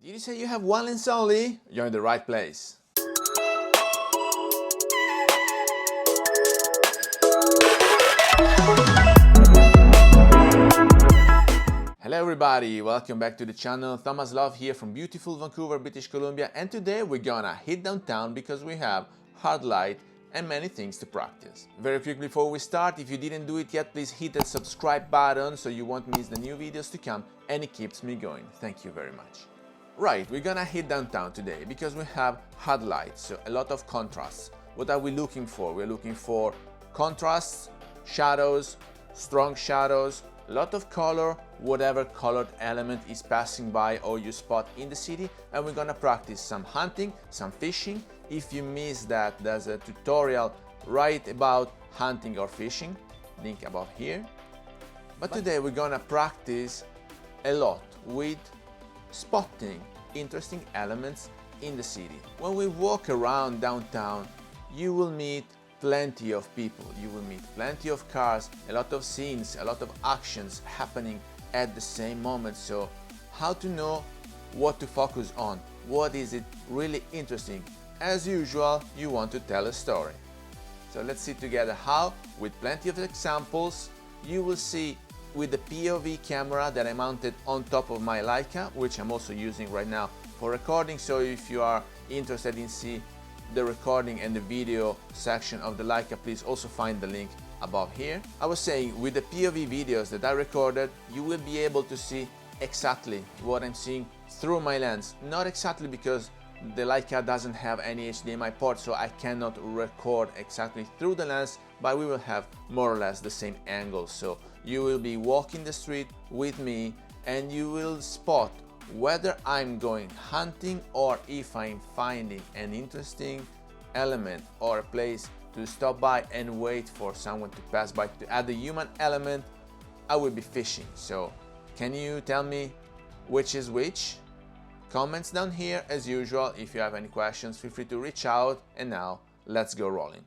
Did you say you have one lens only? You're in the right place. Hello everybody, welcome back to the channel. Thomas Love here from beautiful Vancouver, British Columbia, and today we're gonna hit downtown because we have hard light and many things to practice. Very quickly before we start, if you didn't do it yet, please hit that subscribe button so you won't miss the new videos to come, and it keeps me going. Thank you very much. Right, we're gonna hit downtown today because we have hard light, so a lot of contrasts. What are we looking for? We're looking for contrasts, shadows, strong shadows, a lot of color, whatever colored element is passing by or you spot in the city, and we're gonna practice some hunting, some fishing. If you missed that, there's a tutorial right about hunting or fishing, link above here. But today we're gonna practice a lot with spotting interesting elements in the city. When we walk around downtown, you will meet plenty of people, you will meet plenty of cars, a lot of scenes, a lot of actions happening at the same moment. So how to know what to focus on, what is it really interesting? As usual, you want to tell a story. So let's see together how, with plenty of examples. You will see with the POV camera that I mounted on top of my Leica, which I'm also using right now for recording. So if you are interested in see the recording and the video section of the Leica, please also find the link above here. I was saying, with the POV videos that I recorded, you will be able to see exactly what I'm seeing through my lens. Not exactly because the Leica doesn't have any HDMI port, so I cannot record exactly through the lens, but we will have more or less the same angle. So you will be walking the street with me and you will spot whether I'm going hunting or if I'm finding an interesting element or a place to stop by and wait for someone to pass by to add the human element. I will be fishing. So can you tell me which is which? Comments down here as usual. If you have any questions, feel free to reach out. And now let's go rolling.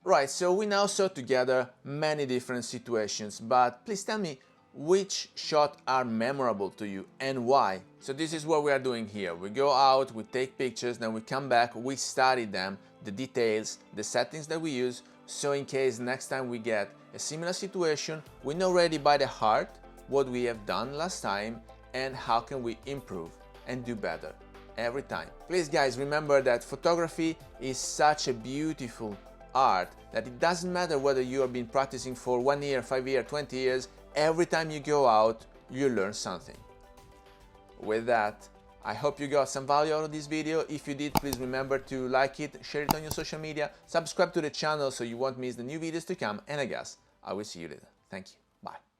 Right, so we now saw together many different situations, but please tell me which shots are memorable to you and why. So this is what we are doing here. We go out, we take pictures, then we come back, we study them, the details, the settings that we use, so in case next time we get a similar situation, we know already by the heart what we have done last time and how can we improve and do better every time. Please guys, remember that photography is such a beautiful art that it doesn't matter whether you have been practicing for 1 year, 5 years, 20 years, every time you go out, you learn something. With that, I hope you got some value out of this video. If you did, please remember to like it, share it on your social media, subscribe to the channel so you won't miss the new videos to come, and I guess I will see you later. Thank you. Bye.